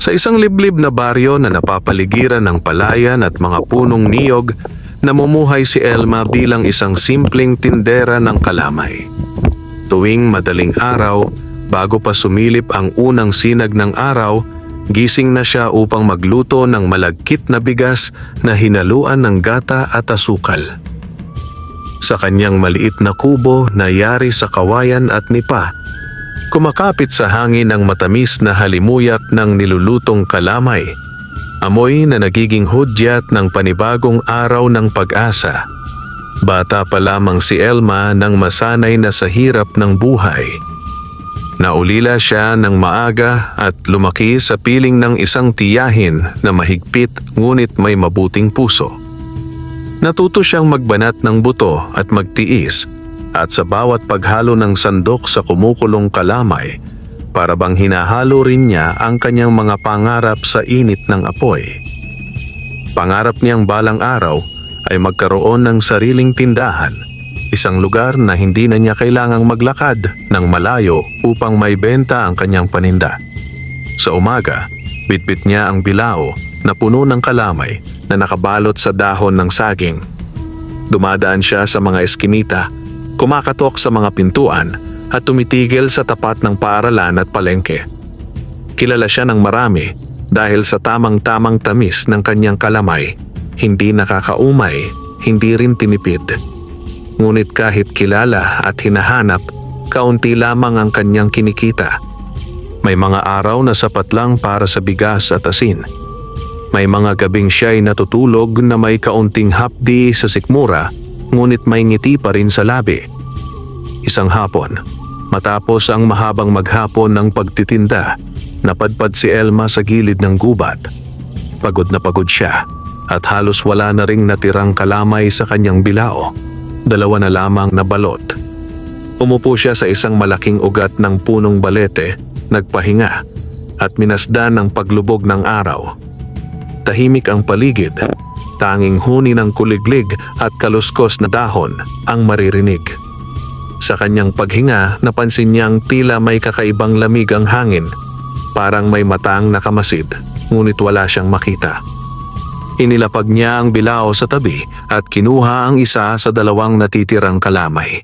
Sa isang liblib na baryo na napapaligiran ng palayan at mga punong niyog, namumuhay si Elma bilang isang simpleng tindera ng kalamay. Tuwing madaling araw, bago pa sumilip ang unang sinag ng araw, gising na siya upang magluto ng malagkit na bigas na hinaluan ng gata at asukal. Sa kanyang maliit na kubo na yari sa kawayan at nipa, kumakapit sa hangin ang matamis na halimuyak ng nilulutong kalamay, amoy na nagiging hudyat ng panibagong araw ng pag-asa. Bata pa lamang si Elma nang masanay na sa hirap ng buhay. Naulila siya ng maaga at lumaki sa piling ng isang tiyahin na mahigpit ngunit may mabuting puso. Natuto siyang magbanat ng buto at magtiis, at sa bawat paghalo ng sandok sa kumukulong kalamay, para bang hinahalo rin niya ang kanyang mga pangarap sa init ng apoy. Pangarap niyang balang araw ay magkaroon ng sariling tindahan, isang lugar na hindi na niya kailangang maglakad ng malayo upang maibenta ang kanyang paninda. Sa umaga, bitbit niya ang bilao na puno ng kalamay na nakabalot sa dahon ng saging. Dumadaan siya sa mga eskinita, kumakatok sa mga pintuan at tumitigil sa tapat ng paaralan at palengke. Kilala siya ng marami dahil sa tamang-tamang tamis ng kanyang kalamay, hindi nakakaumay, hindi rin tinipid. Ngunit kahit kilala at hinahanap, kaunti lamang ang kanyang kinikita. May mga araw na sapat lang para sa bigas at asin. May mga gabing siya'y natutulog na may kaunting hapdi sa sikmura, ngunit may ngiti pa rin sa labi. Isang hapon, matapos ang mahabang maghapon ng pagtitinda, napadpad si Elma sa gilid ng gubat. Pagod na pagod siya at halos wala na ring natirang kalamay sa kanyang bilao. Dalawa na lamang na balot. Umupo siya sa isang malaking ugat ng punong balete, nagpahinga at minasdan ang paglubog ng araw. Tahimik ang paligid, tanging huni ng kuliglig at kaluskos na dahon ang maririnig. Sa kanyang paghinga, napansin niyang tila may kakaibang lamig ang hangin, parang may matang nakamasid, ngunit wala siyang makita. Inilapag niya ang bilao sa tabi at kinuha ang isa sa dalawang natitirang kalamay.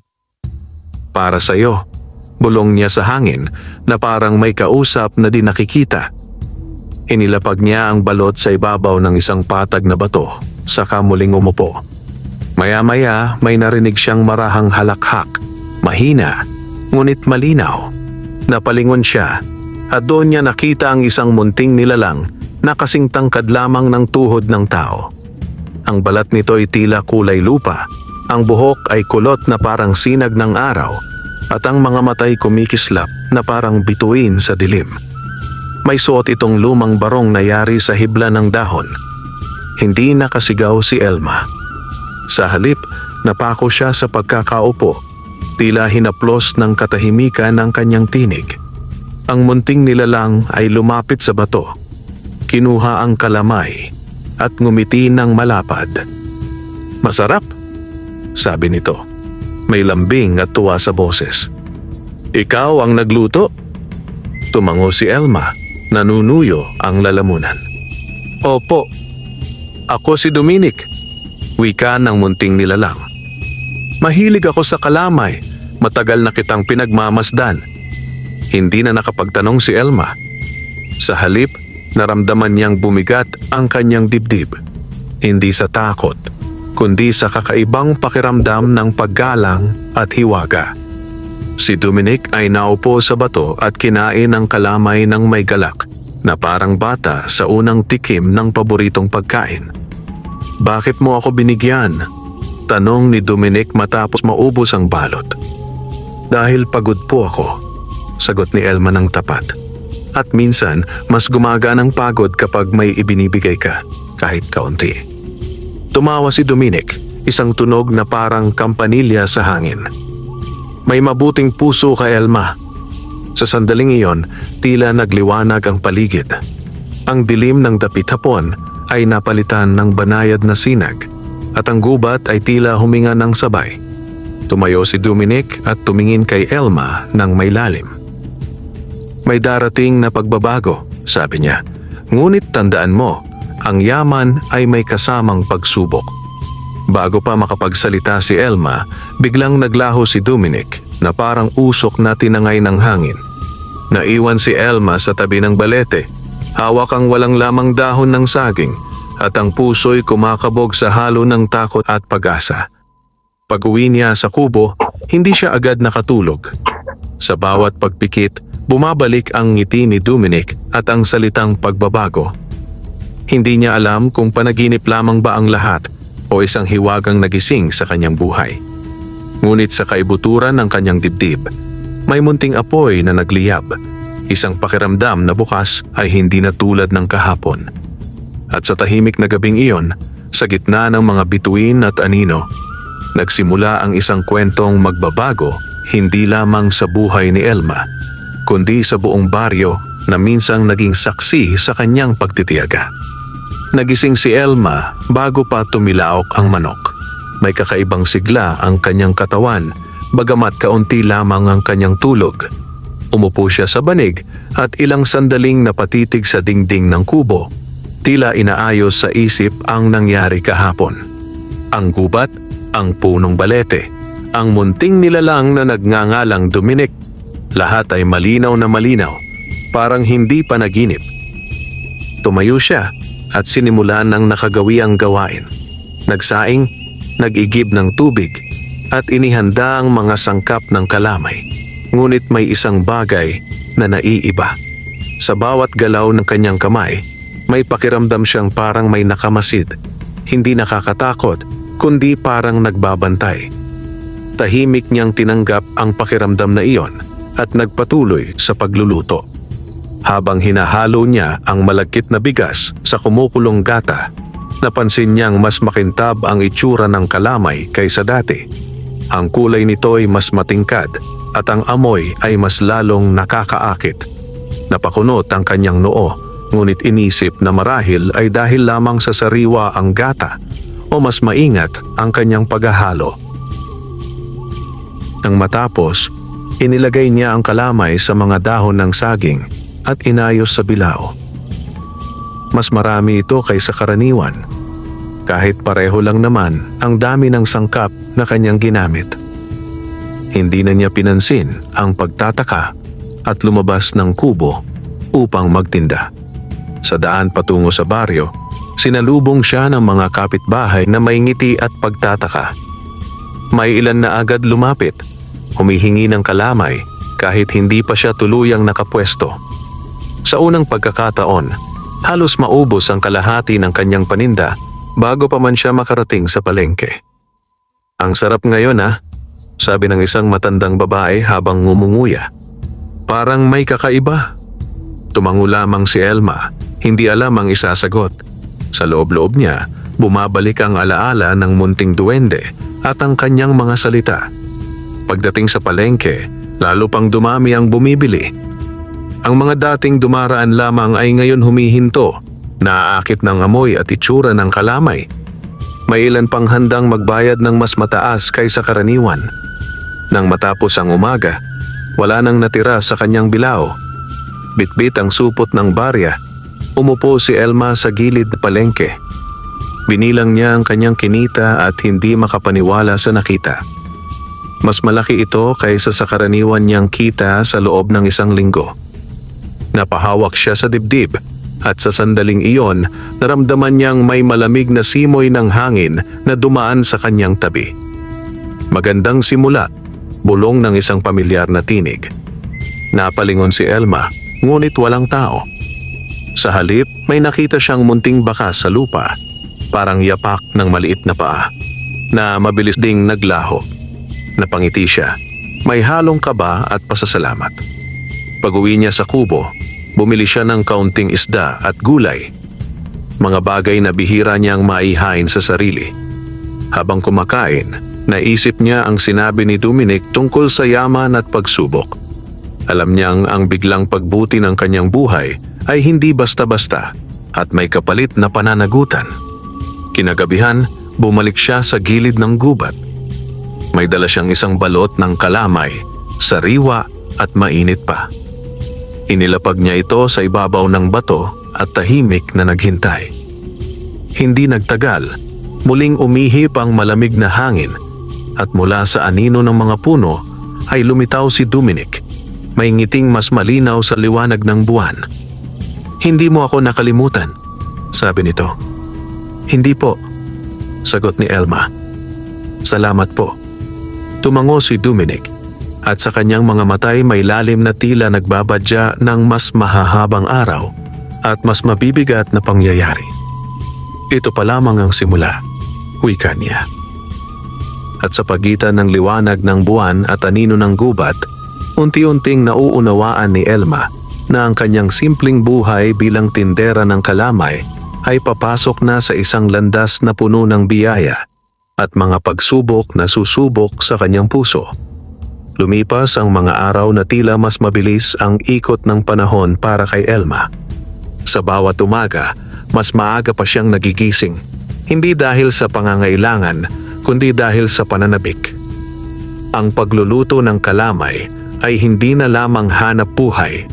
Para sa iyo, bulong niya sa hangin na parang may kausap na di nakikita. Inilapag niya ang balot sa ibabaw ng isang patag na bato, saka muling umupo. Maya-maya may narinig siyang marahang halakhak, mahina, ngunit malinaw. Napalingon siya at doon niya nakita ang isang munting nilalang na kasing tangkad lamang ng tuhod ng tao. Ang balat nito ay tila kulay lupa, ang buhok ay kulot na parang sinag ng araw, at ang mga matay kumikislap na parang bituin sa dilim. May suot itong lumang barong na yari sa hibla ng dahon. Hindi nakasigaw si Elma. Sa halip, napako siya sa pagkakaupo, tila hinaplos ng katahimikan ng kanyang tinig. Ang munting nilalang ay lumapit sa bato, kinuha ang kalamay at ngumiti ng malapad. "Masarap," sabi nito. May lambing at tuwa sa boses. "Ikaw ang nagluto?" Tumango si Elma, nanunuyo ang lalamunan. "Opo, ako si Dominic," wika ng munting nilalang. "Mahilig ako sa kalamay, matagal na kitang pinagmamasdan." Hindi na nakapagtanong si Elma. Sa halip, naramdaman niyang bumigat ang kanyang dibdib. Hindi sa takot, kundi sa kakaibang pakiramdam ng paggalang at hiwaga. Si Dominic ay naupo sa bato at kinain ang kalamay ng may galak na parang bata sa unang tikim ng paboritong pagkain. "Bakit mo ako binigyan?" tanong ni Dominic matapos maubos ang balot. "Dahil pagod po ako," sagot ni Elma ng tapat. "At minsan, mas gumagaan ang pagod kapag may ibinibigay ka, kahit kaunti." Tumawa si Dominic, isang tunog na parang kampanilya sa hangin. "May mabuting puso ka, Elma." Sa sandaling iyon, tila nagliwanag ang paligid. Ang dilim ng dapit hapon ay napalitan ng banayad na sinag, at ang gubat ay tila huminga ng sabay. Tumayo si Dominic at tumingin kay Elma ng may lalim. "May darating na pagbabago," sabi niya, Ngunit tandaan mo, ang yaman ay may kasamang pagsubok. Bago pa makapagsalita si Elma, biglang naglaho si Dominic na parang usok na tinangay ng hangin. Naiwan si Elma sa tabi ng balete. Hawak ang walang lamang dahon ng saging at ang puso'y kumakabog sa halo ng takot at pag-asa. Pag-uwi niya sa kubo, hindi siya agad nakatulog. Sa bawat pagpikit, bumabalik ang ngiti ni Dominic at ang salitang pagbabago. Hindi niya alam kung panaginip lamang ba ang lahat o isang hiwagang nagising sa kanyang buhay. Ngunit sa kaibuturan ng kanyang dibdib, may munting apoy na nagliyab, isang pakiramdam na bukas ay hindi na tulad ng kahapon. At sa tahimik na gabing iyon, sa gitna ng mga bituin at anino, nagsimula ang isang kwentong magbabago hindi lamang sa buhay ni Elma, kundi sa buong baryo na minsang naging saksi sa kanyang pagtitiyaga. Nagising si Elma bago pa tumilaok ang manok. May kakaibang sigla ang kanyang katawan, bagamat kaunti lamang ang kanyang tulog. Umupo siya sa banig at ilang sandaling napatitig sa dingding ng kubo. Tila inaayos sa isip ang nangyari kahapon. Ang gubat, ang punong balete, ang munting nilalang na nagngangalang Dominic, lahat ay malinaw na malinaw, parang hindi panaginip. Tumayo siya at sinimulan ng nakagawiang gawain. Nagsaing, nag-igib ng tubig, at inihanda ang mga sangkap ng kalamay. Ngunit may isang bagay na naiiba. Sa bawat galaw ng kanyang kamay, may pakiramdam siyang parang may nakamasid. Hindi nakakatakot, kundi parang nagbabantay. Tahimik niyang tinanggap ang pakiramdam na iyon at nagpatuloy sa pagluluto. Habang hinahalo niya ang malagkit na bigas sa kumukulong gata, napansin niyang mas makintab ang itsura ng kalamay kaysa dati. Ang kulay nito ay mas matingkad at ang amoy ay mas lalong nakakaakit. Napakunot ang kanyang noo, ngunit inisip na marahil ay dahil lamang sa sariwa ang gata o mas maingat ang kanyang paghahalo. Nang matapos, inilagay niya ang kalamay sa mga dahon ng saging at inayos sa bilao. Mas marami ito kaysa karaniwan, kahit pareho lang naman ang dami ng sangkap na kanyang ginamit. Hindi na niya pinansin ang pagtataka at lumabas ng kubo upang magtinda. Sa daan patungo sa baryo, sinalubong siya ng mga kapitbahay na may ngiti at pagtataka. May ilan na agad lumapit, humihingi ng kalamay kahit hindi pa siya tuluyang nakapwesto. Sa unang pagkakataon, halos maubos ang kalahati ng kanyang paninda bago pa man siya makarating sa palengke. "Ang sarap ngayon sabi ng isang matandang babae habang ngumunguya. "Parang may kakaiba." Tumango lamang si Elma, hindi alam ang isasagot. Sa loob-loob niya, bumabalik ang alaala ng munting duwende at ang kanyang mga salita. Pagdating sa palengke, lalo pang dumami ang bumibili. Ang mga dating dumaraan lamang ay ngayon humihinto, naaakit ng amoy at itsura ng kalamay. May ilan pang handang magbayad ng mas mataas kaysa karaniwan. Nang matapos ang umaga, wala nang natira sa kanyang bilao. Bitbit ang supot ng barya, umupo si Elma sa gilid ng palengke. Binilang niya ang kanyang kinita at hindi makapaniwala sa nakita. Mas malaki ito kaysa sa karaniwan niyang kita sa loob ng isang linggo. Napahawak siya sa dibdib at sa sandaling iyon, naramdaman niyang may malamig na simoy ng hangin na dumaan sa kanyang tabi. Magandang simula, bulong ng isang pamilyar na tinig. Napalingon si Elma, ngunit walang tao. Sa halip, may nakita siyang munting bakas sa lupa, parang yapak ng maliit na paa, na mabilis ding naglaho. Napangiti siya, may halong kaba at pasasalamat. Pag-uwi niya sa kubo, bumili siya ng kaunting isda at gulay, mga bagay na bihira niyang maihain sa sarili. Habang kumakain, naisip niya ang sinabi ni Dominic tungkol sa yaman at pagsubok. Alam niyang ang biglang pagbuti ng kanyang buhay ay hindi basta-basta at may kapalit na pananagutan. Kinagabihan, bumalik siya sa gilid ng gubat. May dala siyang isang balot ng kalamay, sariwa at mainit pa. Inilapag niya ito sa ibabaw ng bato at tahimik na naghintay. Hindi nagtagal, muling umihip ang malamig na hangin at mula sa anino ng mga puno ay lumitaw si Dominic, may ngiting mas malinaw sa liwanag ng buwan. "Hindi mo ako nakalimutan," sabi nito. "Hindi po," sagot ni Elma. "Salamat po." Tumango si Dominic at sa kanyang mga matay may lalim na tila nagbabadya ng mas mahahabang araw at mas mabibigat na pangyayari. "Ito pa lamang ang simula," wika niya. At sa pagitan ng liwanag ng buwan at anino ng gubat, unti-unting nauunawaan ni Elma na ang kanyang simpleng buhay bilang tindera ng kalamay ay papasok na sa isang landas na puno ng biyaya at mga pagsubok na susubok sa kanyang puso. Lumipas ang mga araw na tila mas mabilis ang ikot ng panahon para kay Elma. Sa bawat umaga, mas maaga pa siyang nagigising, hindi dahil sa pangangailangan, kundi dahil sa pananabik. Ang pagluluto ng kalamay ay hindi na lamang hanap buhay.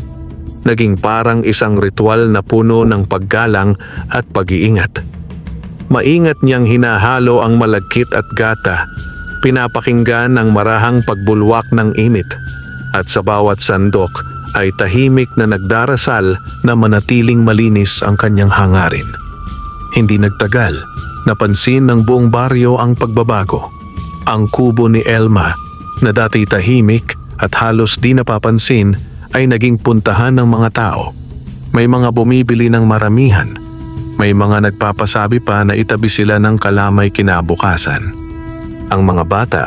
Naging parang isang ritual na puno ng paggalang at pag-iingat. Maingat niyang hinahalo ang malagkit at gata, pinapakinggan ang marahang pagbulwak ng init, at sa bawat sandok ay tahimik na nagdarasal na manatiling malinis ang kanyang hangarin. Hindi nagtagal, napansin ng buong baryo ang pagbabago. Ang kubo ni Elma, na dati tahimik at halos di napapansin, ay naging puntahan ng mga tao. May mga bumibili ng maramihan. May mga nagpapasabi pa na itabi sila ng kalamay kinabukasan. Ang mga bata,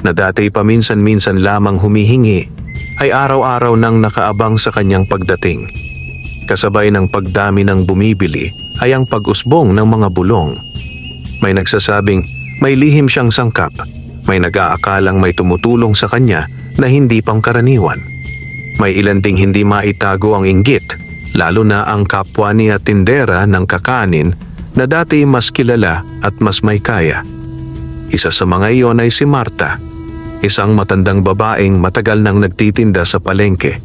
na dati paminsan-minsan lamang humihingi, ay araw-araw nang nakaabang sa kanyang pagdating. Kasabay ng pagdami ng bumibili ay ang pag-usbong ng mga bulong. May nagsasabing may lihim siyang sangkap. May nag-aakalang may tumutulong sa kanya na hindi pangkaraniwan. May ilan ding hindi maitago ang inggit, lalo na ang kapwa niya tindera ng kakanin na dati mas kilala at mas may kaya. Isa sa mga iyon ay si Marta, isang matandang babaeng matagal nang nagtitinda sa palengke.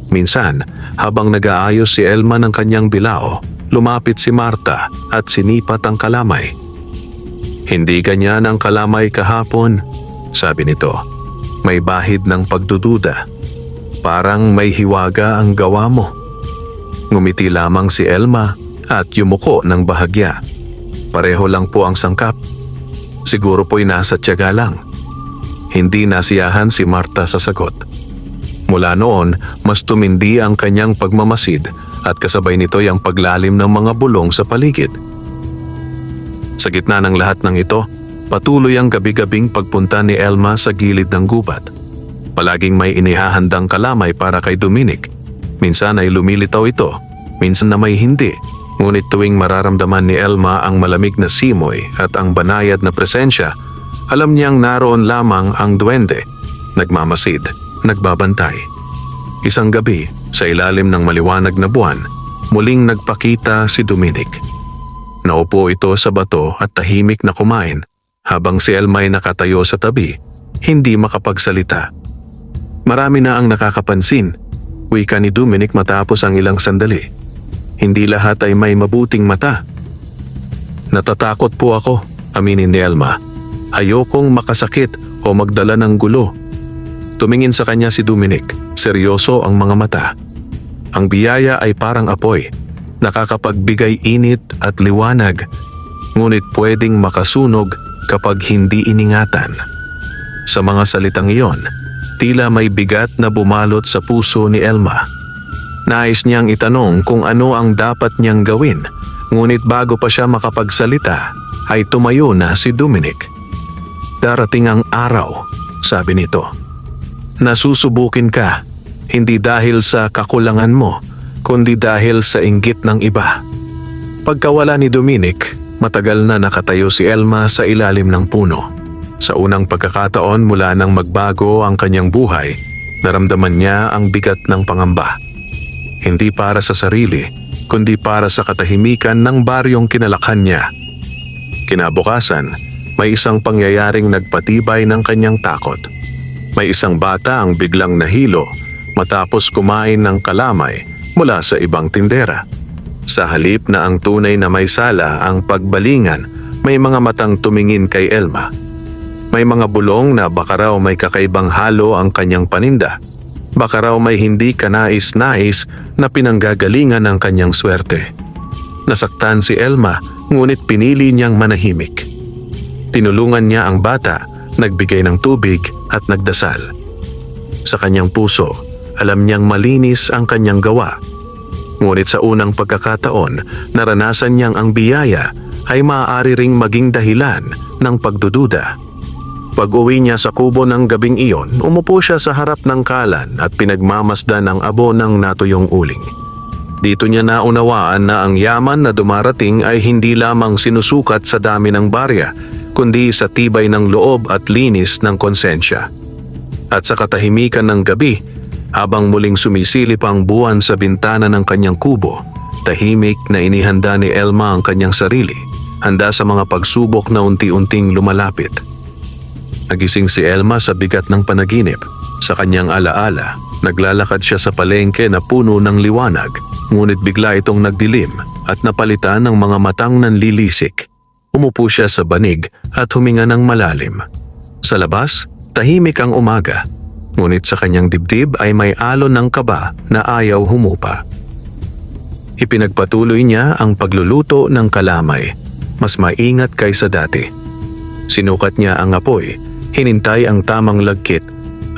Minsan, habang nag-aayos si Elma ng kanyang bilao, lumapit si Marta at sinipat ang kalamay. "Hindi ganyan ang kalamay kahapon," sabi nito. "May bahid ng pagdududa. Parang may hiwaga ang gawa mo." Ngumiti lamang si Elma at yumuko ng bahagya. "Pareho lang po ang sangkap. Siguro po'y nasa tiyaga lang." Hindi nasiyahan si Marta sa sagot. Mula noon, mas tumindi ang kanyang pagmamasid at kasabay nito'y ang paglalim ng mga bulong sa paligid. Sa gitna ng lahat ng ito, patuloy ang gabi-gabing pagpunta ni Elma sa gilid ng gubat. Palaging may inihahandang kalamay para kay Dominic. Minsan ay lumilitaw ito, minsan na may hindi. Ngunit tuwing mararamdaman ni Elma ang malamig na simoy at ang banayad na presensya, alam niyang naroon lamang ang duwende, nagmamasid, nagbabantay. Isang gabi, sa ilalim ng maliwanag na buwan, muling nagpakita si Dominic. Naupo ito sa bato at tahimik na kumain, habang si Elma ay nakatayo sa tabi, hindi makapagsalita. "Marami na ang nakakapansin," wika ni Dominic matapos ang ilang sandali. "Hindi lahat ay may mabuting mata." "Natatakot po ako," aminin ni Elma. "Ayokong makasakit o magdala ng gulo." Tumingin sa kanya si Dominic, seryoso ang mga mata. Ang biyaya ay parang apoy, nakakapagbigay init at liwanag, ngunit pwedeng makasunog kapag hindi iningatan. Sa mga salitang iyon, tila may bigat na bumalot sa puso ni Elma. Nais niyang itanong kung ano ang dapat niyang gawin, ngunit bago pa siya makapagsalita, ay tumayo na si Dominic. "Darating ang araw," sabi nito, "na susubukin ka, hindi dahil sa kakulangan mo, kundi dahil sa inggit ng iba." Pagkawala ni Dominic, matagal na nakatayo si Elma sa ilalim ng puno. Sa unang pagkakataon mula nang magbago ang kanyang buhay, naramdaman niya ang bigat ng pangamba. Hindi para sa sarili, kundi para sa katahimikan ng baryong kinalakhan niya. Kinabukasan, may isang pangyayaring nagpatibay ng kanyang takot. May isang bata ang biglang nahilo matapos kumain ng kalamay mula sa ibang tindera. Sa halip na ang tunay na may sala ang pagbalingan, may mga matang tumingin kay Elma. May mga bulong na baka raw may kakaibang halo ang kanyang paninda. Baka raw may hindi kanais-nais na pinanggagalingan ang kanyang swerte. Nasaktan si Elma, ngunit pinili niyang manahimik. Tinulungan niya ang bata, nagbigay ng tubig at nagdasal. Sa kanyang puso, alam niyang malinis ang kanyang gawa. Ngunit sa unang pagkakataon, naranasan niyang ang biyaya ay maaari ring maging dahilan ng pagdududa. Pag-uwi niya sa kubo ng gabing iyon, umupo siya sa harap ng kalan at pinagmamasdan ang abo ng natuyong uling. Dito niya naunawaan na ang yaman na dumarating ay hindi lamang sinusukat sa dami ng barya, kundi sa tibay ng loob at linis ng konsensya. At sa katahimikan ng gabi, habang muling sumisilip ang buwan sa bintana ng kanyang kubo, tahimik na inihanda ni Elma ang kanyang sarili, handa sa mga pagsubok na unti-unting lumalapit. Nagising si Elma sa bigat ng panaginip. Sa kanyang alaala, naglalakad siya sa palengke na puno ng liwanag, ngunit bigla itong nagdilim at napalitan ng mga matang nanlilisik. Umupo siya sa banig at huminga ng malalim. Sa labas, tahimik ang umaga, ngunit sa kanyang dibdib ay may alon ng kaba na ayaw humupa. Ipinagpatuloy niya ang pagluluto ng kalamay, mas maingat kaysa dati. Sinukat niya ang apoy, hinintay ang tamang lagkit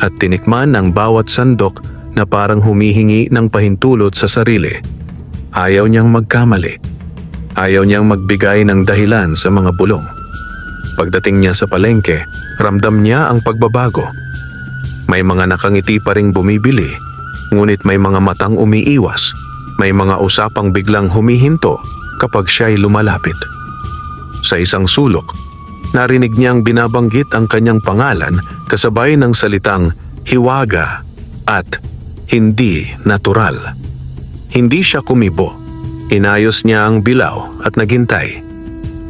at tinikman ang bawat sandok na parang humihingi ng pahintulot sa sarili. Ayaw niyang magkamali. Ayaw niyang magbigay ng dahilan sa mga bulong. Pagdating niya sa palengke, ramdam niya ang pagbabago. May mga nakangiti pa ring bumibili, ngunit may mga matang umiiwas. May mga usapang biglang humihinto kapag siya'y lumalapit. Sa isang sulok, narinig niyang binabanggit ang kanyang pangalan kasabay ng salitang hiwaga at hindi natural. Hindi siya kumibo. Inayos niya ang bilaw at naghintay.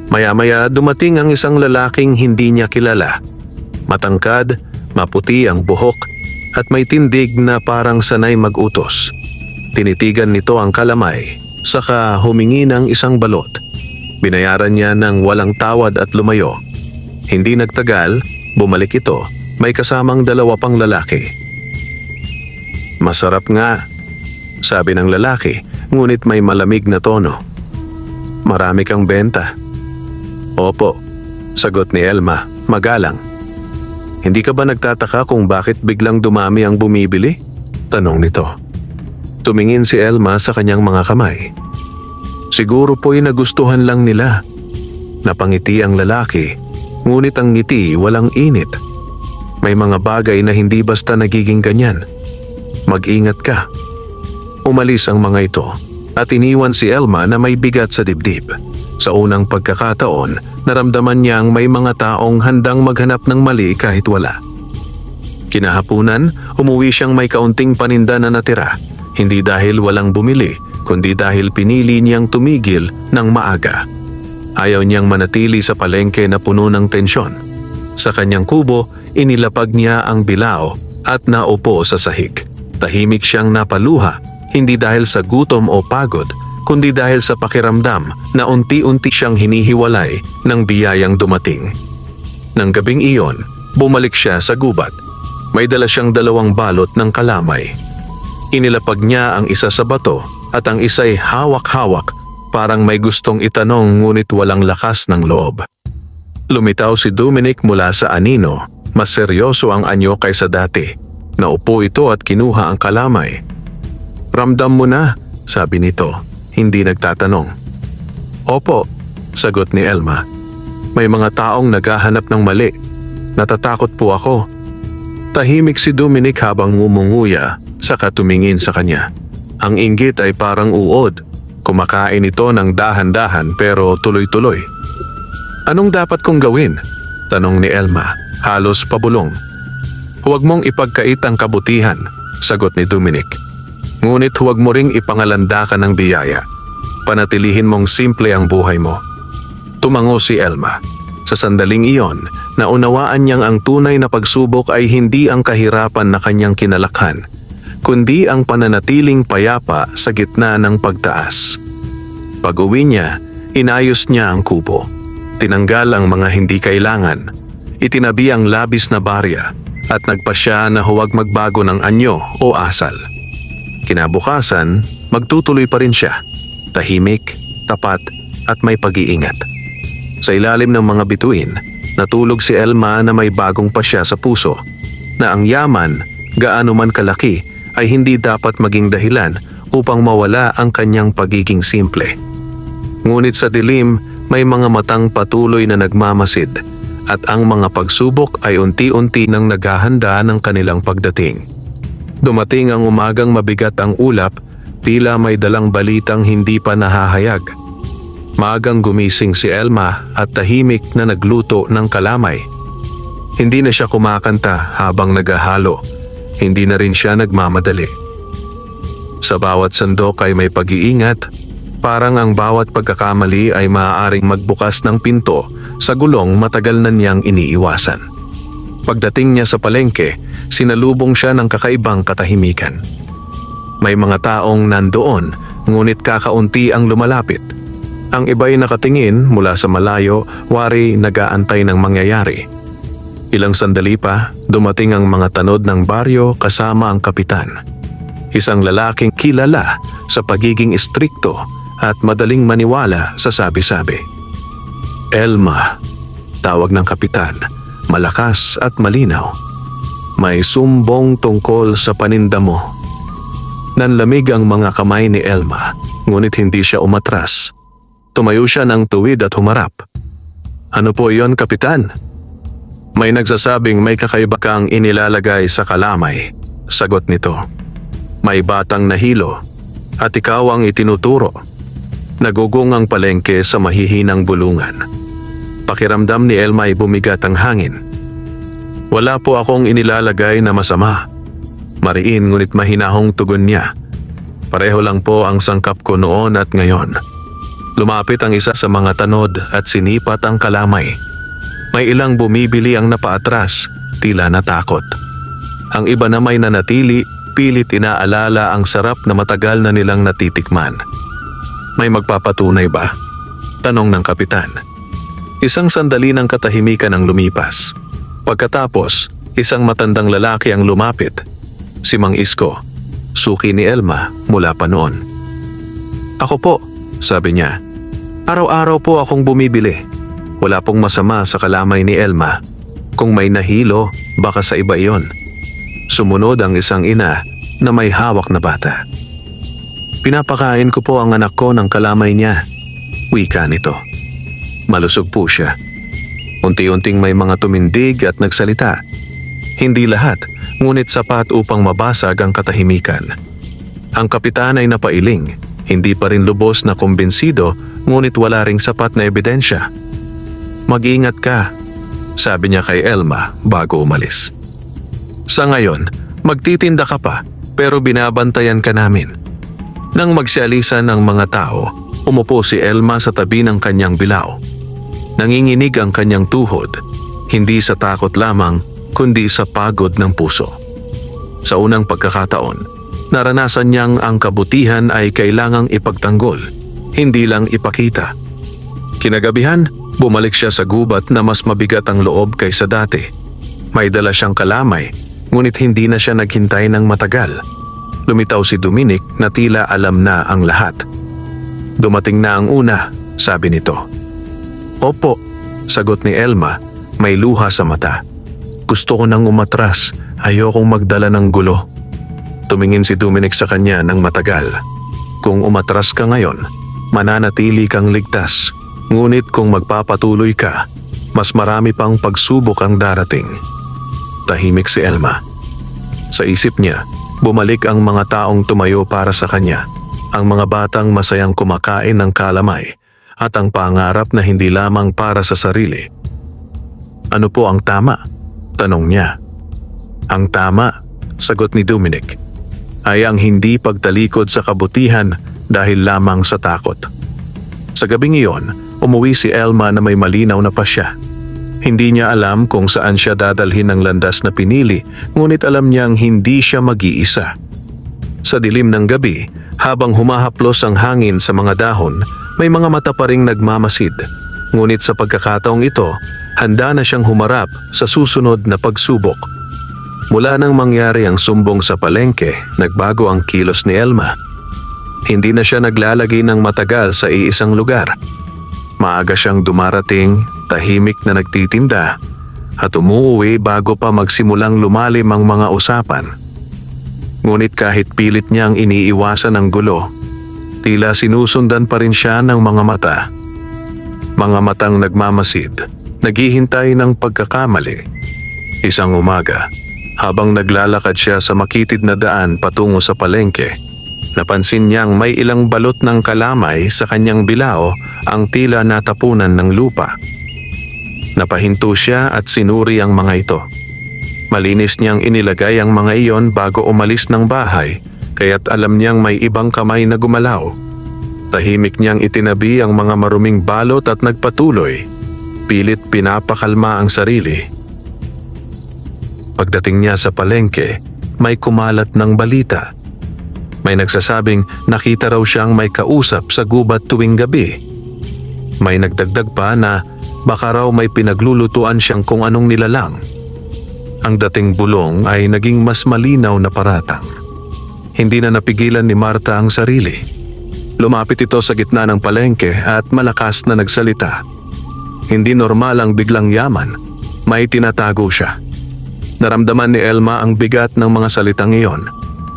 Maya-maya dumating ang isang lalaking hindi niya kilala. Matangkad, maputi ang buhok at may tindig na parang sanay mag-utos. Tinitigan nito ang kalamay, saka humingi ng isang balot. Binayaran niya ng walang tawad at lumayo. Hindi nagtagal, bumalik ito, may kasamang 2 pang lalaki. "Masarap nga," sabi ng lalaki, ngunit may malamig na tono. "Marami kang benta." "Opo," sagot ni Elma, magalang. "Hindi ka ba nagtataka kung bakit biglang dumami ang bumibili?" tanong nito. Tumingin si Elma sa kanyang mga kamay. "Siguro po'y nagustuhan lang nila." Napangiti ang lalaki, ngunit ang ngiti walang init. "May mga bagay na hindi basta nagiging ganyan. Mag-ingat ka." Umalis ang mga ito at iniwan si Elma na may bigat sa dibdib. Sa unang pagkakataon, naramdaman niyang may mga taong handang maghanap ng mali kahit wala. Kinahapunan, umuwi siyang may kaunting paninda na natira, hindi dahil walang bumili, kundi dahil pinili niyang tumigil ng maaga. Ayaw niyang manatili sa palengke na puno ng tensyon. Sa kanyang kubo, inilapag niya ang bilao at naupo sa sahig. Tahimik siyang napaluha, hindi dahil sa gutom o pagod, kundi dahil sa pakiramdam na unti-unti siyang hinihiwalay ng biyayang dumating. Nang gabing iyon, bumalik siya sa gubat. May dala siyang 2 balot ng kalamay. Inilapag niya ang isa sa bato at ang isa'y hawak-hawak, parang may gustong itanong ngunit walang lakas ng loob. Lumitaw si Dominic mula sa anino, mas seryoso ang anyo kaysa dati. Naupo ito at kinuha ang kalamay. "Ramdam mo na," sabi nito, hindi nagtatanong. "Opo," sagot ni Elma. "May mga taong naghahanap ng mali. Natatakot po ako." Tahimik si Dominic habang ngumunguya, saka tumingin sa kanya. Ang inggit ay parang uod. Kumakain ito ng dahan-dahan pero tuloy-tuloy. "Anong dapat kong gawin?" tanong ni Elma, halos pabulong. "Huwag mong ipagkait ang kabutihan," sagot ni Dominic. "Ngunit huwag mo ring ipangalandakan ng biyaya. Panatilihin mong simple ang buhay mo." Tumango si Elma. Sa sandaling iyon, naunawaan niyang ang tunay na pagsubok ay hindi ang kahirapan na kanyang kinalakhan, kundi ang pananatiling payapa sa gitna ng pagtaas. Pag-uwi niya, inayos niya ang kubo. Tinanggal ang mga hindi kailangan, itinabi ang labis na barya at nagpasya na huwag magbago ng anyo o asal. Kinabukasan, magtutuloy pa rin siya, tahimik, tapat at may pag-iingat. Sa ilalim ng mga bituin, natulog si Elma na may bagong pasya sa puso, na ang yaman, gaano man kalaki, ay hindi dapat maging dahilan upang mawala ang kanyang pagiging simple. Ngunit sa dilim, may mga matang patuloy na nagmamasid at ang mga pagsubok ay unti-unti nang naghahanda ng kanilang pagdating. Dumating ang umagang mabigat ang ulap, tila may dalang balitang hindi pa nahahayag. Maagang gumising si Elma at tahimik na nagluto ng kalamay. Hindi na siya kumakanta habang naghahalo, hindi na rin siya nagmamadali. Sa bawat sandok ay may pag-iingat, parang ang bawat pagkakamali ay maaaring magbukas ng pinto sa gulong matagal na niyang iniiwasan. Pagdating niya sa palengke, sinalubong siya ng kakaibang katahimikan. May mga taong nandoon, ngunit kakaunti ang lumalapit. Ang iba'y nakatingin mula sa malayo, wari nag-aantay ng mangyayari. Ilang sandali pa, dumating ang mga tanod ng baryo kasama ang kapitan. Isang lalaking kilala sa pagiging istrikto at madaling maniwala sa sabi-sabi. Elma, tawag ng kapitan, malakas at malinaw. May sumbong tungkol sa paninda mo. Nanlamig ang mga kamay ni Elma, ngunit hindi siya umatras. Tumayo siya ng tuwid at humarap. Ano po iyon, kapitan? May nagsasabing may kakaiba kang inilalagay sa kalamay, sagot nito. May batang nahilo at ikaw ang itinuturo. Nagugong ang palengke sa mahihinang bulungan. Pakiramdam ni Elma ay bumigat ang hangin. Wala po akong inilalagay na masama. Mariin ngunit mahinahong tugon niya. Pareho lang po ang sangkap ko noon at ngayon. Lumapit ang isa sa mga tanod at sinipat ang kalamay. May ilang bumibili ang napaatras, tila natakot. Ang iba na may nanatili, pilit inaalala ang sarap na matagal na nilang natitikman. May magpapatunay ba? Tanong ng kapitan. Isang sandali ng katahimikan ang lumipas. Pagkatapos, isang matandang lalaki ang lumapit. Si Mang Isko, suki ni Elma mula pa noon. Ako po, sabi niya. Araw-araw po akong bumibili. Wala pong masama sa kalamay ni Elma. Kung may nahilo, baka sa iba iyon. Sumunod ang isang ina na may hawak na bata. Pinapakain ko po ang anak ko ng kalamay niya. Wika nito. Malusog po siya. Unti-unting may mga tumindig at nagsalita. Hindi lahat, ngunit sapat upang mabasag ang katahimikan. Ang kapitan ay napailing. Hindi pa rin lubos na kumbinsido, ngunit wala ring sapat na ebidensya. Mag-ingat ka, sabi niya kay Elma bago umalis. Sa ngayon, magtitinda ka pa, pero binabantayan ka namin. Nang magsialisan ang mga tao, umupo si Elma sa tabi ng kanyang bilao. Nanginginig ang kanyang tuhod, hindi sa takot lamang, kundi sa pagod ng puso. Sa unang pagkakataon, naranasan niyang ang kabutihan ay kailangang ipagtanggol, hindi lang ipakita. Kinagabihan, bumalik siya sa gubat na mas mabigat ang loob kaysa dati. May dala siyang kalamay, ngunit hindi na siya naghintay ng matagal. Lumitaw si Dominic na tila alam na ang lahat. Dumating na ang una, sabi nito. Opo, sagot ni Elma, may luha sa mata. Gusto ko nang umatras, ayokong magdala ng gulo. Tumingin si Dominic sa kanya ng matagal. Kung umatras ka ngayon, mananatili kang ligtas. Ngunit kung magpapatuloy ka, mas marami pang pagsubok ang darating. Tahimik si Elma. Sa isip niya, bumalik ang mga taong tumayo para sa kanya, ang mga batang masayang kumakain ng kalamay, at ang pangarap na hindi lamang para sa sarili. Ano po ang tama? Tanong niya. Ang tama, sagot ni Dominic, ay ang hindi pagtalikod sa kabutihan dahil lamang sa takot. Sa gabing iyon, umuwi si Elma na may malinaw na pasya. Hindi niya alam kung saan siya dadalhin ng landas na pinili, ngunit alam niyang hindi siya mag-iisa. Sa dilim ng gabi, habang humahaplos ang hangin sa mga dahon, may mga mata pa ring nagmamasid. Ngunit sa pagkakataong ito, handa na siyang humarap sa susunod na pagsubok. Mula nang mangyari ang sumbong sa palengke, nagbago ang kilos ni Elma. Hindi na siya naglalagay ng matagal sa iisang lugar. Maaga siyang dumarating, tahimik na nagtitinda, at umuuwi bago pa magsimulang lumalim ang mga usapan. Ngunit kahit pilit niyang iniiwasan ang gulo, tila sinusundan pa rin siya ng mga mata. Mga matang nagmamasid, naghihintay ng pagkakamali. Isang umaga, habang naglalakad siya sa makitid na daan patungo sa palengke, napansin niyang may ilang balot ng kalamay sa kanyang bilao ang tila natapunan ng lupa. Napahinto siya at sinuri ang mga ito. Malinis niyang inilagay ang mga iyon bago umalis ng bahay, kaya't alam niyang may ibang kamay na gumalaw. Tahimik niyang itinabi ang mga maruming balot at nagpatuloy. Pilit pinapakalma ang sarili. Pagdating niya sa palengke, may kumalat ng balita. May nagsasabing nakita raw siyang may kausap sa gubat tuwing gabi. May nagdagdag pa na baka raw may pinaglulutuan siyang kung anong nilalang. Ang dating bulong ay naging mas malinaw na paratang. Hindi na napigilan ni Marta ang sarili. Lumapit ito sa gitna ng palengke at malakas na nagsalita. Hindi normal ang biglang yaman. May tinatago siya. Naramdaman ni Elma ang bigat ng mga salitang iyon.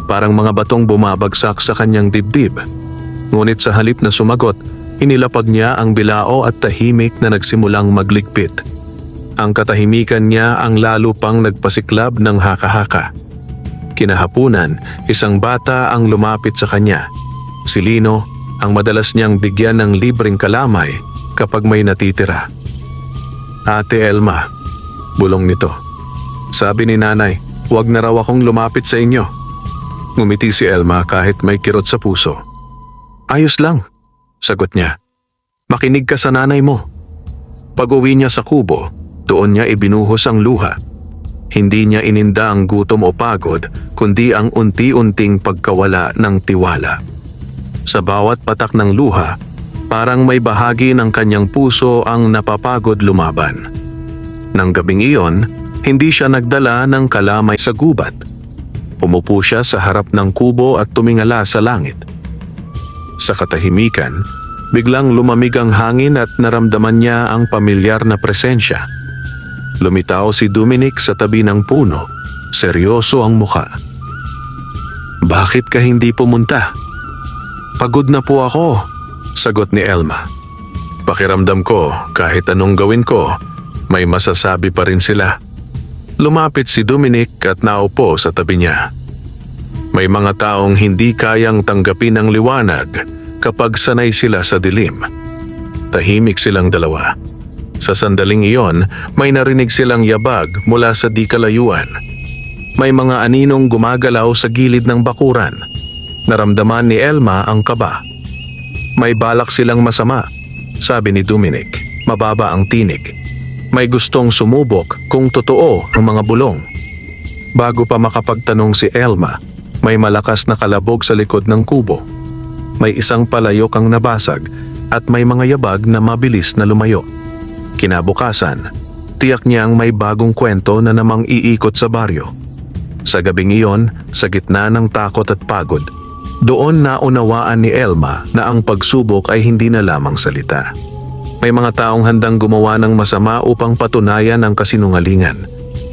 Parang mga batong bumabagsak sa kanyang dibdib. Ngunit sa halip na sumagot, inilapag niya ang bilao at tahimik na nagsimulang magligpit. Ang katahimikan niya ang lalo pang nagpasiklab ng haka-haka. Kinahapunan, isang bata ang lumapit sa kanya. Si Lino, ang madalas niyang bigyan ng libreng kalamay kapag may natitira. Ate Elma, bulong nito. Sabi ni nanay, huwag na raw akong lumapit sa inyo. Ngumiti si Elma kahit may kirot sa puso. Ayos lang, sagot niya. Makinig ka sa nanay mo. Pag-uwi niya sa kubo, doon niya ibinuhos ang luha. Hindi niya ininda ang gutom o pagod, kundi ang unti-unting pagkawala ng tiwala. Sa bawat patak ng luha, parang may bahagi ng kanyang puso ang napapagod lumaban. Nang gabing iyon, hindi siya nagdala ng kalamay sa gubat. Umupo siya sa harap ng kubo at tumingala sa langit. Sa katahimikan, biglang lumamig ang hangin at naramdaman niya ang pamilyar na presensya. Lumitaw si Dominic sa tabi ng puno. Seryoso ang muka. Bakit ka hindi pumunta? Pagod na po ako, sagot ni Elma. Pakiramdam ko, kahit anong gawin ko, may masasabi pa rin sila. Lumapit si Dominic at naupo sa tabi niya. May mga taong hindi kayang tanggapin ang liwanag kapag sanay sila sa dilim. Tahimik silang dalawa. Sa sandaling iyon, may narinig silang yabag mula sa di kalayuan. May mga aninong gumagalaw sa gilid ng bakuran. Naramdaman ni Elma ang kaba. May balak silang masama, sabi ni Dominic. Mababa ang tinig. May gustong sumubok kung totoo ang mga bulong. Bago pa makapagtanong si Elma, may malakas na kalabog sa likod ng kubo. May isang palayok ang nabasag at may mga yabag na mabilis na lumayo. Kinabukasan, tiyak niyang may bagong kwento na namang iikot sa baryo. Sa gabing iyon, sa gitna ng takot at pagod, doon naunawaan ni Elma na ang pagsubok ay hindi na lamang salita. May mga taong handang gumawa ng masama upang patunayan ang kasinungalingan.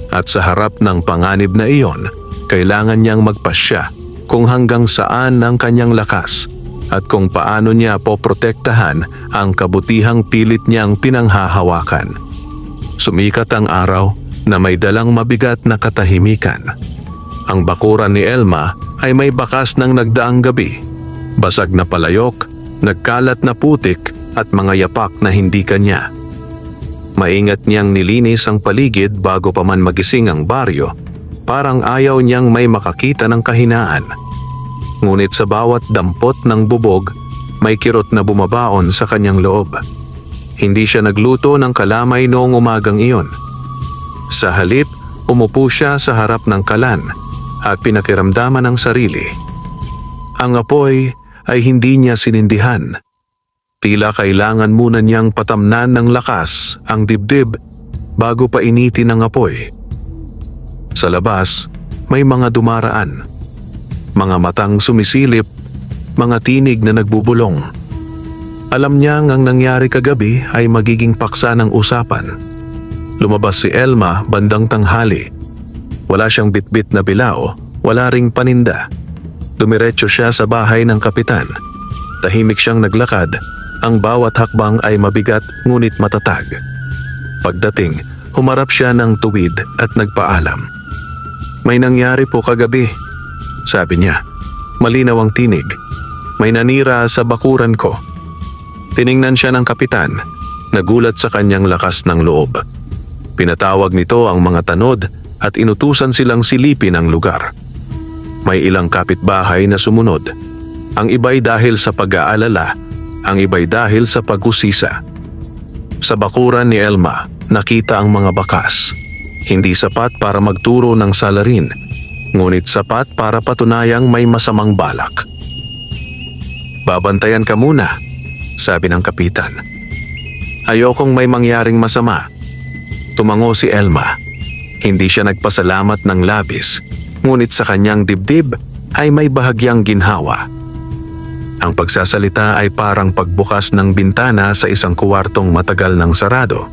At sa harap ng panganib na iyon, kailangan niyang magpasya kung hanggang saan ang kanyang lakas at kung paano niya poprotektahan ang kabutihang pilit niyang pinanghahawakan. Sumikat ang araw na may dalang mabigat na katahimikan. Ang bakuran ni Elma ay may bakas ng nagdaang gabi. Basag na palayok, nagkalat na putik at mga yapak na hindi kanya. Maingat niyang nilinis ang paligid bago pa man magising ang baryo. Parang ayaw niyang may makakita ng kahinaan. Ngunit sa bawat dampot ng bubog, may kirot na bumabaon sa kanyang loob. Hindi siya nagluto ng kalamay noong umagang iyon. Sa halip, umupo siya sa harap ng kalan at pinakiramdaman ang sarili. Ang apoy ay hindi niya sinindihan. Tila kailangan muna niyang patamnan ng lakas ang dibdib bago pa initin ang apoy. Sa labas, may mga dumaraan. Mga matang sumisilip, mga tinig na nagbubulong. Alam niyang ang nangyari kagabi ay magiging paksa ng usapan. Lumabas si Elma bandang tanghali. Wala siyang bitbit na bilao, wala ring paninda. Dumiretso siya sa bahay ng kapitan. Tahimik siyang naglakad, ang bawat hakbang ay mabigat ngunit matatag. Pagdating, humarap siya ng tuwid at nagpaalam. May nangyari po kagabi, sabi niya. Malinaw ang tinig. May nanira sa bakuran ko. Tiningnan siya ng kapitan, nagulat sa kanyang lakas ng loob. Pinatawag nito ang mga tanod at inutusan silang silipin ang lugar. May ilang kapitbahay na sumunod. Ang iba'y dahil sa pag-aalala, ang iba'y dahil sa pag-usisa. Sa bakuran ni Elma, nakita ang mga bakas. Hindi sapat para magturo ng salarin, ngunit sapat para patunayang may masamang balak. Babantayan ka muna, sabi ng kapitan. Ayokong may mangyaring masama. Tumango si Elma. Hindi siya nagpasalamat ng labis, ngunit sa kanyang dibdib ay may bahagyang ginhawa. Ang pagsasalita ay parang pagbukas ng bintana sa isang kuwartong matagal ng sarado.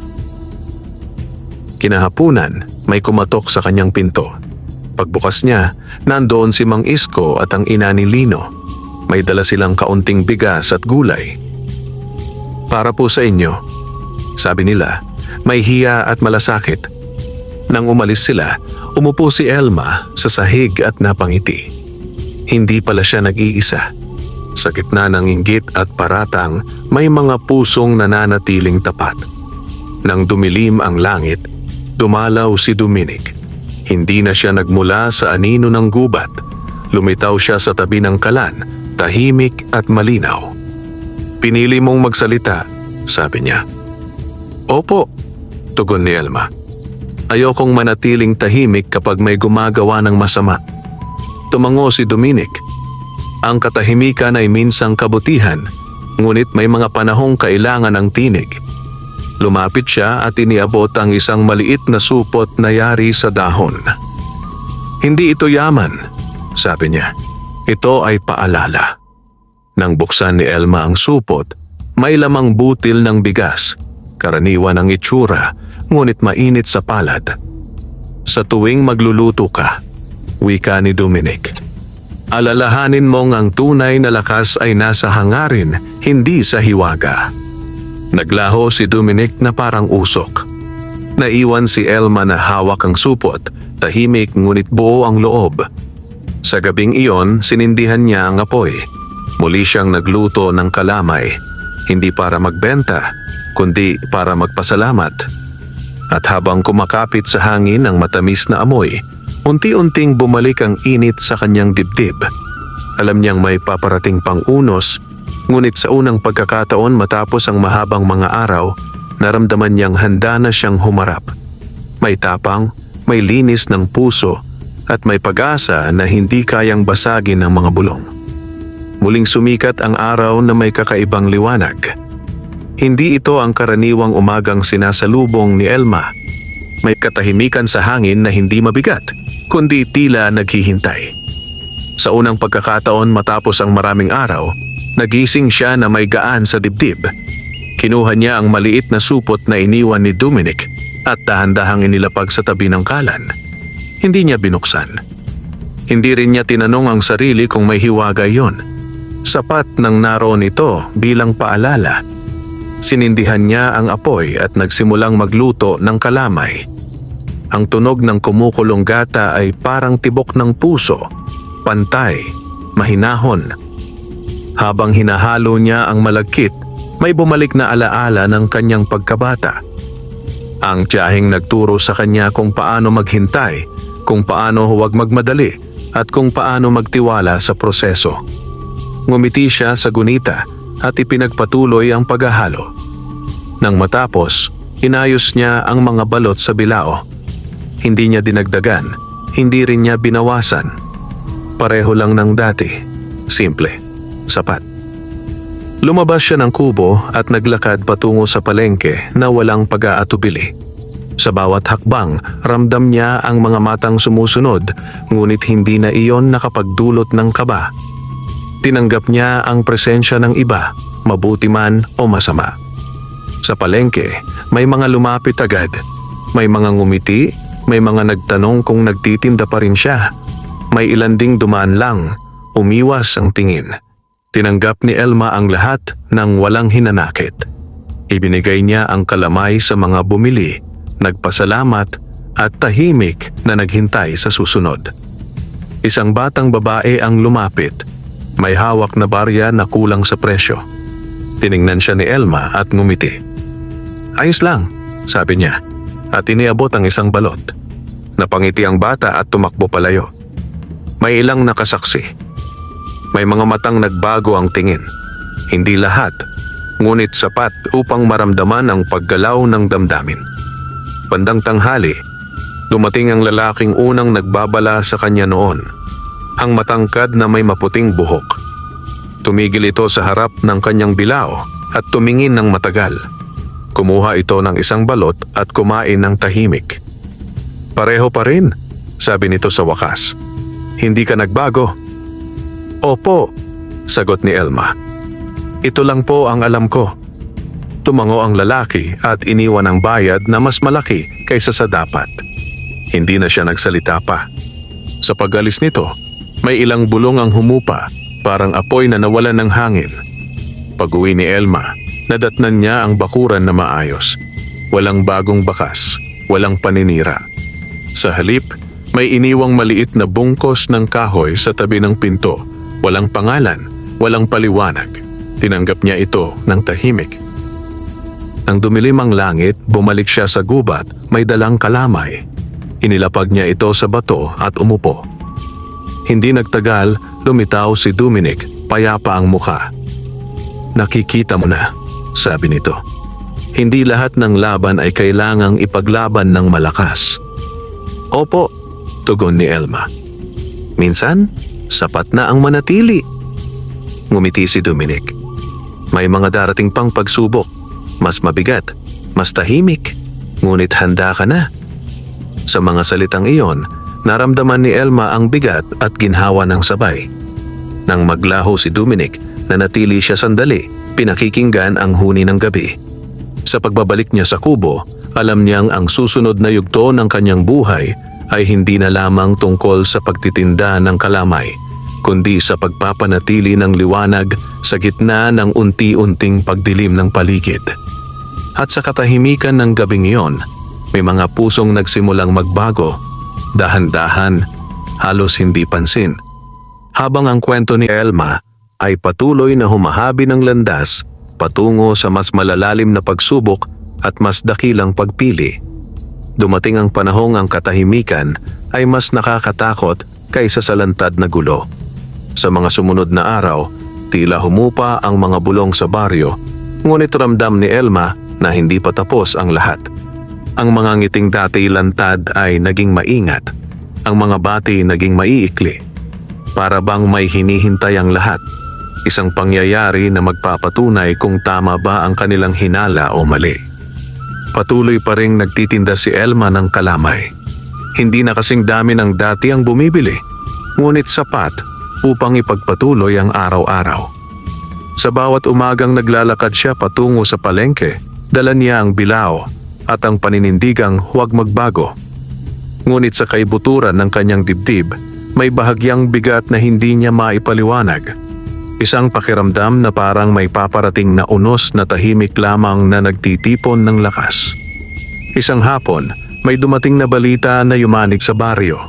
Kinahapunan, may kumatok sa kanyang pinto. Pagbukas niya, nandoon si Mang Isko at ang ina ni Lino. May dala silang kaunting bigas at gulay. Para po sa inyo, sabi nila, may hiya at malasakit. Nang umalis sila, umupo si Elma sa sahig at napangiti. Hindi pala siya nag-iisa. Sa gitna ng inggit at paratang, may mga pusong nananatiling tapat. Nang dumilim ang langit, dumalaw si Dominic. Hindi na siya nagmula sa anino ng gubat. Lumitaw siya sa tabi ng kalan, tahimik at malinaw. Pinili mong magsalita, sabi niya. Opo, tugon ni Elma. Ayokong manatiling tahimik kapag may gumagawa ng masama. Tumango si Dominic. Ang katahimikan ay minsang kabutihan, ngunit may mga panahong kailangan ng tinig. Lumapit siya at iniabot ang isang maliit na supot na yari sa dahon. Hindi ito yaman, sabi niya. Ito ay paalala. Nang buksan ni Elma ang supot, may lamang butil ng bigas, karaniwan ang itsura, ngunit mainit sa palad. Sa tuwing magluluto ka, wika ni Dominic, alalahanin mong ang tunay na lakas ay nasa hangarin, hindi sa hiwaga. Naglaho si Dominic na parang usok. Naiwan si Elma na hawak ang supot, tahimik ngunit buo ang loob. Sa gabing iyon, sinindihan niya ang apoy. Muli siyang nagluto ng kalamay, hindi para magbenta, kundi para magpasalamat. At habang kumakapit sa hangin ang matamis na amoy, unti-unting bumalik ang init sa kanyang dibdib. Alam niyang may paparating pang unos, ngunit sa unang pagkakataon matapos ang mahabang mga araw, naramdaman niyang handa na siyang humarap. May tapang, may linis ng puso, at may pag-asa na hindi kayang basagin ng mga bulong. Muling sumikat ang araw na may kakaibang liwanag. Hindi ito ang karaniwang umagang sinasalubong ni Elma. May katahimikan sa hangin na hindi mabigat, kundi tila naghihintay. Sa unang pagkakataon matapos ang maraming araw, nagising siya na may gaan sa dibdib. Kinuha niya ang maliit na supot na iniwan ni Dominic at dahan-dahang inilapag sa tabi ng kalan. Hindi niya binuksan. Hindi rin niya tinanong ang sarili kung may hiwaga yon. Sapat nang naroon ito bilang paalala. Sinindihan niya ang apoy at nagsimulang magluto ng kalamay. Ang tunog ng kumukulong gata ay parang tibok ng puso, pantay, mahinahon. Habang hinahalo niya ang malagkit, may bumalik na alaala ng kanyang pagkabata. Ang tiyahing nagturo sa kanya kung paano maghintay, kung paano huwag magmadali, at kung paano magtiwala sa proseso. Ngumiti siya sa gunita at ipinagpatuloy ang paghahalo. Nang matapos, inayos niya ang mga balot sa bilao. Hindi niya dinagdagan, hindi rin niya binawasan. Pareho lang ng dati. Simple, sapat. Lumabas siya ng kubo at naglakad patungo sa palengke na walang pag-aatubili. Sa bawat hakbang, ramdam niya ang mga matang sumusunod, ngunit hindi na iyon nakapagdulot ng kaba. Tinanggap niya ang presensya ng iba, mabuti man o masama. Sa palengke, may mga lumapit agad. May mga ngumiti, may mga nagtanong kung nagtitinda pa rin siya. May ilan ding dumaan lang, umiwas ang tingin. Tinanggap ni Elma ang lahat ng walang hinanakit. Ibinigay niya ang kalamay sa mga bumili, nagpasalamat at tahimik na naghintay sa susunod. Isang batang babae ang lumapit. May hawak na barya na kulang sa presyo. Tiningnan siya ni Elma at ngumiti. "Ayos lang," sabi niya, at iniabot ang isang balot. Napangiti ang bata at tumakbo palayo. May ilang nakasaksi. May mga matang nagbago ang tingin. Hindi lahat, ngunit sapat upang maramdaman ang paggalaw ng damdamin. Bandang tanghali, dumating ang lalaking unang nagbabala sa kanya noon. Ang matangkad na may maputing buhok. Tumigil ito sa harap ng kanyang bilao at tumingin ng matagal. Kumuha ito ng isang balot at kumain ng tahimik. "Pareho pa rin," sabi nito sa wakas. "Hindi ka nagbago." "Opo," sagot ni Elma. "Ito lang po ang alam ko." Tumango ang lalaki at iniwan ang bayad na mas malaki kaysa sa dapat. Hindi na siya nagsalita pa. Sa pag-alis nito, may ilang bulong ang humupa, parang apoy na nawalan ng hangin. Pag-uwi ni Elma, nadatnan niya ang bakuran na maayos. Walang bagong bakas, walang paninira. Sa halip, may iniwang maliit na bungkos ng kahoy sa tabi ng pinto. Walang pangalan, walang paliwanag. Tinanggap niya ito ng tahimik. Nang dumilim ang langit, bumalik siya sa gubat, may dalang kalamay. Inilapag niya ito sa bato at umupo. Hindi nagtagal, lumitaw si Dominic, payapa ang mukha. "Nakikita mo na," sabi nito. "Hindi lahat ng laban ay kailangang ipaglaban ng malakas." "Opo," tugon ni Elma. "Minsan, sapat na ang manatili." Ngumiti si Dominic. "May mga darating pang pagsubok, mas mabigat, mas tahimik, ngunit handa ka na." Sa mga salitang iyon, naramdaman ni Elma ang bigat at ginhawa ng sabay. Nang maglaho si Dominic, nanatili siya sandali, pinakikinggan ang huni ng gabi. Sa pagbabalik niya sa kubo, alam niyang ang susunod na yugto ng kanyang buhay ay hindi na lamang tungkol sa pagtitinda ng kalamay, kundi sa pagpapanatili ng liwanag sa gitna ng unti-unting pagdilim ng paligid. At sa katahimikan ng gabing iyon, may mga pusong nagsimulang magbago, dahan-dahan, halos hindi pansin. Habang ang kwento ni Elma ay patuloy na humahabi ng landas patungo sa mas malalalim na pagsubok at mas dakilang pagpili. Dumating ang panahong ang katahimikan ay mas nakakatakot kaysa sa lantad na gulo. Sa mga sumunod na araw, tila humupa ang mga bulong sa baryo, ngunit ramdam ni Elma na hindi pa tapos ang lahat. Ang mga ngiting dati lantad ay naging maingat, ang mga bati naging maiikli. Para bang may hinihintay ang lahat, isang pangyayari na magpapatunay kung tama ba ang kanilang hinala o mali. Patuloy pa ring nagtitinda si Elma ng kalamay. Hindi na kasing dami ng dati ang bumibili, ngunit sapat upang ipagpatuloy ang araw-araw. Sa bawat umagang naglalakad siya patungo sa palengke, dala niya ang bilao at ang paninindigang huwag magbago. Ngunit sa kaibuturan ng kanyang dibdib, may bahagyang bigat na hindi niya maipaliwanag. Isang pakiramdam na parang may paparating na unos na tahimik lamang na nagtitipon ng lakas. Isang hapon, may dumating na balita na yumanig sa baryo.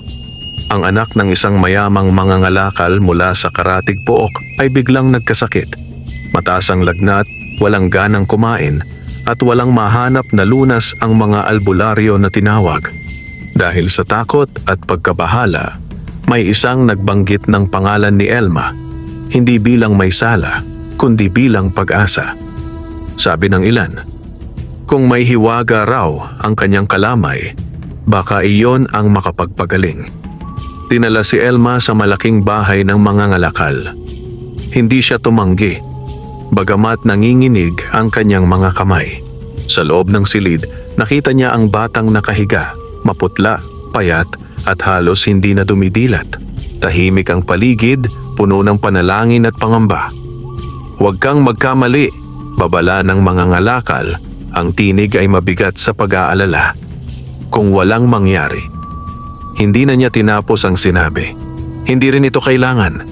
Ang anak ng isang mayamang mangangalakal mula sa Karatig Pook ay biglang nagkasakit. Mataas ang lagnat, walang ganang kumain, at walang mahanap na lunas ang mga albularyo na tinawag. Dahil sa takot at pagkabahala, may isang nagbanggit ng pangalan ni Elma, hindi bilang may sala, kundi bilang pag-asa. Sabi ng ilan, kung may hiwaga raw ang kanyang kalamay, baka iyon ang makapagpagaling. Dinala si Elma sa malaking bahay ng mga ngalakal. Hindi siya tumanggi, bagamat nanginginig ang kanyang mga kamay. Sa loob ng silid, nakita niya ang batang nakahiga, maputla, payat at halos hindi na dumidilat. Tahimik ang paligid, puno ng panalangin at pangamba. "Huwag kang magkamali," babala ng mga ngalakal. Ang tinig ay mabigat sa pag-aalala. Kung walang mangyari. Hindi na niya tinapos ang sinabi. Hindi rin ito kailangan.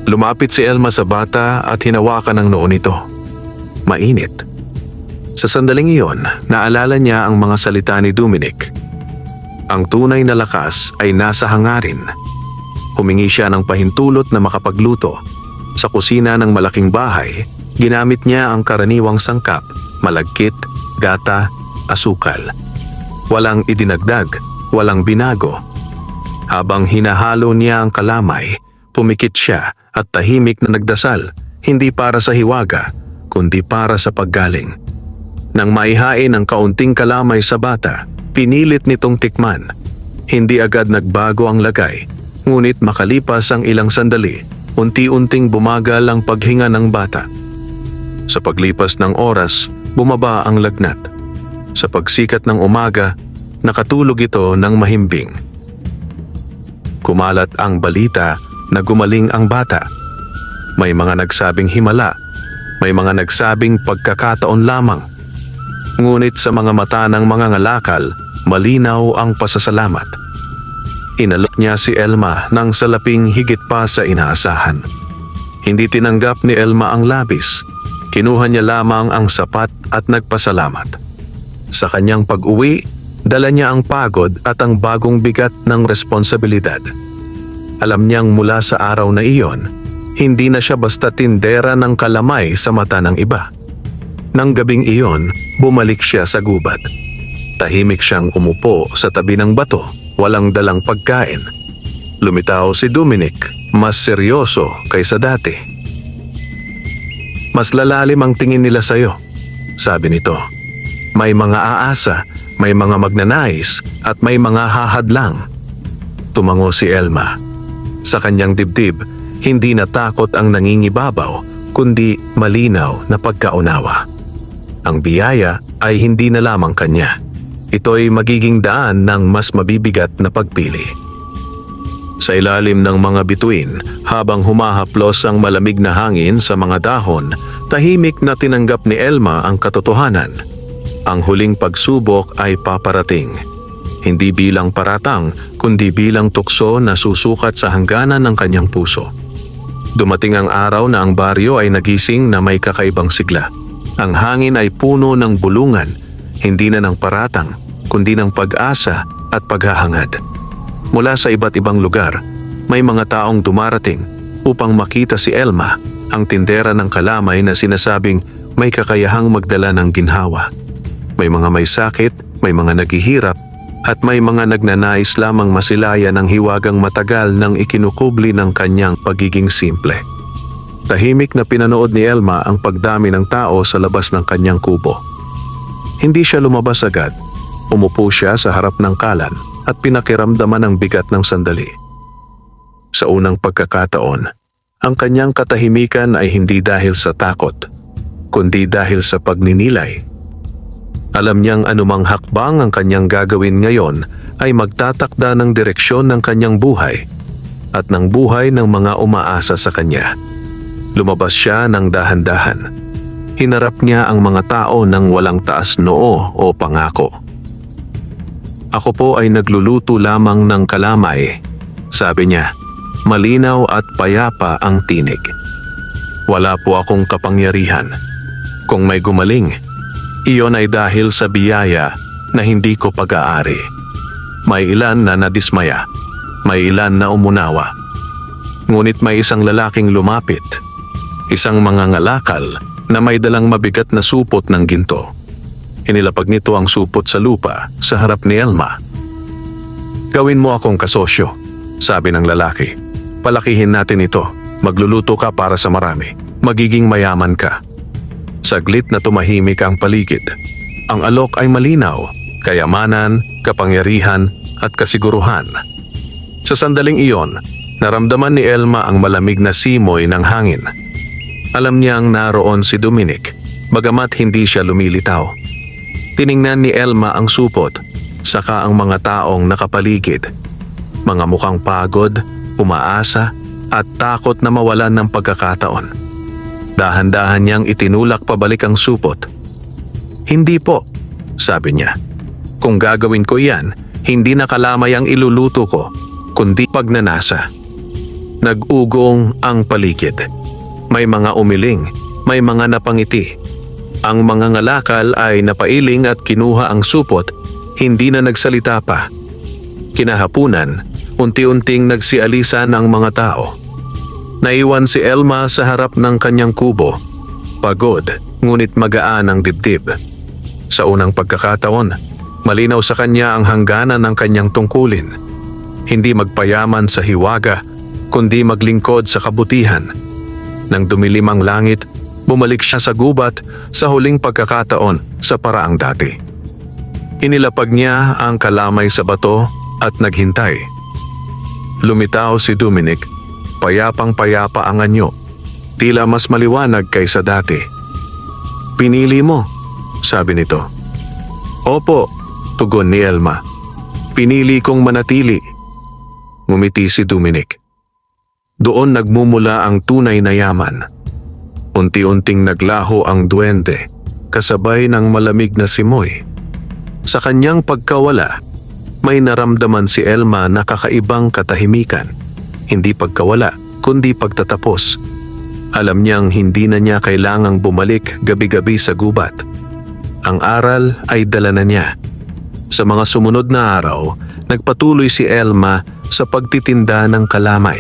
Lumapit si Elma sa bata at hinawakan ang noo nito. Mainit. Sa sandaling iyon, naalala niya ang mga salita ni Dominic. Ang tunay na lakas ay nasa hangarin. Humingi siya ng pahintulot na makapagluto. Sa kusina ng malaking bahay, ginamit niya ang karaniwang sangkap, malagkit, gata, asukal. Walang idinagdag, walang binago. Habang hinahalo niya ang kalamay, pumikit siya at tahimik na nagdasal, hindi para sa hiwaga, kundi para sa paggaling. Nang maihain ang kaunting kalamay sa bata, pinilit nitong tikman. Hindi agad nagbago ang lagay, ngunit makalipas ang ilang sandali, unti-unting bumagal ang paghinga ng bata. Sa paglipas ng oras, bumaba ang lagnat. Sa pagsikat ng umaga, nakatulog ito ng mahimbing. Kumalat ang balita na gumaling ang bata. May mga nagsabing himala, may mga nagsabing pagkakataon lamang. Ngunit sa mga mata ng mga ngalakal, malinaw ang pasasalamat. Inalok niya si Elma ng salaping higit pa sa inaasahan. Hindi tinanggap ni Elma ang labis. Kinuha niya lamang ang sapat at nagpasalamat. Sa kanyang pag-uwi, dala niya ang pagod at ang bagong bigat ng responsibilidad. Alam niyang mula sa araw na iyon, hindi na siya basta tindera ng kalamay sa mata ng iba. Nang gabing iyon, bumalik siya sa gubat. Tahimik siyang umupo sa tabi ng bato, walang dalang pagkain. Lumitaw si Dominic, mas seryoso kaysa dati. "Mas lalalim ang tingin nila sa'yo," sabi nito. "May mga aasa, may mga magnanais, at may mga hahadlang." Tumango si Elma. Sa kanyang dibdib, hindi na takot ang nangingibabaw, kundi malinaw na pagkaunawa. Ang biyaya ay hindi na lamang kanya. Ito'y magiging daan ng mas mabibigat na pagpili. Sa ilalim ng mga bituin, habang humahaplos ang malamig na hangin sa mga dahon, tahimik na tinanggap ni Elma ang katotohanan. Ang huling pagsubok ay paparating. Hindi bilang paratang, kundi bilang tukso na susukat sa hangganan ng kanyang puso. Dumating ang araw na ang baryo ay nagising na may kakaibang sigla. Ang hangin ay puno ng bulungan, hindi na ng paratang, kundi ng pag-asa at paghahangad. Mula sa iba't ibang lugar, may mga taong dumarating upang makita si Elma, ang tindera ng kalamay na sinasabing may kakayahang magdala ng ginhawa. May mga may sakit, may mga naghihirap, at may mga nagnanais lamang masilaya ng hiwagang matagal nang ikinukubli ng kanyang pagiging simple. Tahimik na pinanood ni Elma ang pagdami ng tao sa labas ng kanyang kubo. Hindi siya lumabas agad. Umupo siya sa harap ng kalan at pinakiramdaman ang bigat ng sandali. Sa unang pagkakataon, ang kanyang katahimikan ay hindi dahil sa takot, kundi dahil sa pagninilay. Alam niyang anumang hakbang ang kanyang gagawin ngayon ay magtatakda ng direksyon ng kanyang buhay at ng buhay ng mga umaasa sa kanya. Lumabas siya ng dahan-dahan. Hinarap niya ang mga tao ng walang taas noo o pangako. "Ako po ay nagluluto lamang ng kalamay," sabi niya. Malinaw at payapa ang tinig. "Wala po akong kapangyarihan. Kung may gumaling, iyon ay dahil sa biyaya na hindi ko pag-aari. May ilan na nadismaya, may ilan na umunawa. Ngunit may isang lalaking lumapit, isang mangangalakal na may dalang mabigat na supot ng ginto. Inilapag nito ang supot sa lupa sa harap ni Elma. "Gawin mo akong kasosyo," sabi ng lalaki. "Palakihin natin ito. Magluluto ka para sa marami. Magiging mayaman ka." Saglit na tumahimik ang paligid. Ang alok ay malinaw, kayamanan, kapangyarihan at kasiguruhan. Sa sandaling iyon, Naramdaman ni Elma ang malamig na simoy ng hangin. Alam niyang naroon si Dominic, bagamat hindi siya lumilitaw. Tiningnan ni Elma ang supot, saka ang mga taong nakapaligid. Mga mukhang pagod, umaasa, at takot na mawalan ng pagkakataon. Dahan-dahan niyang itinulak pabalik ang supot. "Hindi po," sabi niya. "Kung gagawin ko yan, hindi na kalamay ang iluluto ko, kundi pagnanasa." Nag-ugong ang paligid. May mga umiling, may mga napangiti. Ang mga ngalakal ay napailing at kinuha ang supot, hindi na nagsalita pa. Kinahapunan, unti-unting nagsialisan ang mga tao. Naiwan si Elma sa harap ng kanyang kubo. Pagod, ngunit magaan ang dibdib. Sa unang pagkakataon, malinaw sa kanya ang hangganan ng kanyang tungkulin. Hindi magpayaman sa hiwaga, kundi maglingkod sa kabutihan. Nang dumilim ang langit, bumalik siya sa gubat sa huling pagkakataon sa paraang dati. Inilapag niya ang kalamay sa bato at naghintay. Lumitaw si Dominic, payapang-payapa ang anyo, tila mas maliwanag kaysa dati. "Pinili mo," sabi nito. "Opo," tugon ni Elma. "Pinili kong manatili." Ngumiti si Dominic. Doon nagmumula ang tunay na yaman. Unti-unting naglaho ang duwende, kasabay ng malamig na simoy. Sa kanyang pagkawala, may naramdaman si Elma na kakaibang katahimikan. Hindi pagkawala, kundi pagtatapos. Alam niyang hindi na niya kailangang bumalik gabi-gabi sa gubat. Ang aral ay dala na niya. Sa mga sumunod na araw, nagpatuloy si Elma sa pagtitinda ng kalamay.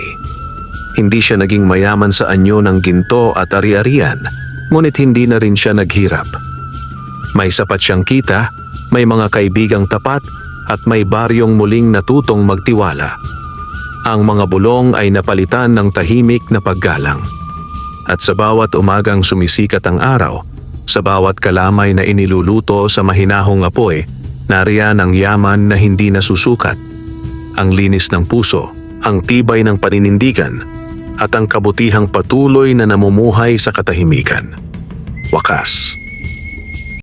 Hindi siya naging mayaman sa anyo ng ginto at ari-arian, ngunit hindi na rin siya naghirap. May sapat siyang kita, may mga kaibigang tapat, at may baryong muling natutong magtiwala. Ang mga bulong ay napalitan ng tahimik na paggalang. At sa bawat umagang sumisikat ang araw, sa bawat kalamay na iniluluto sa mahinahong apoy, nariyan ang yaman na hindi nasusukat. Ang linis ng puso, ang tibay ng paninindigan, at ang kabutihang patuloy na namumuhay sa katahimikan. Wakas.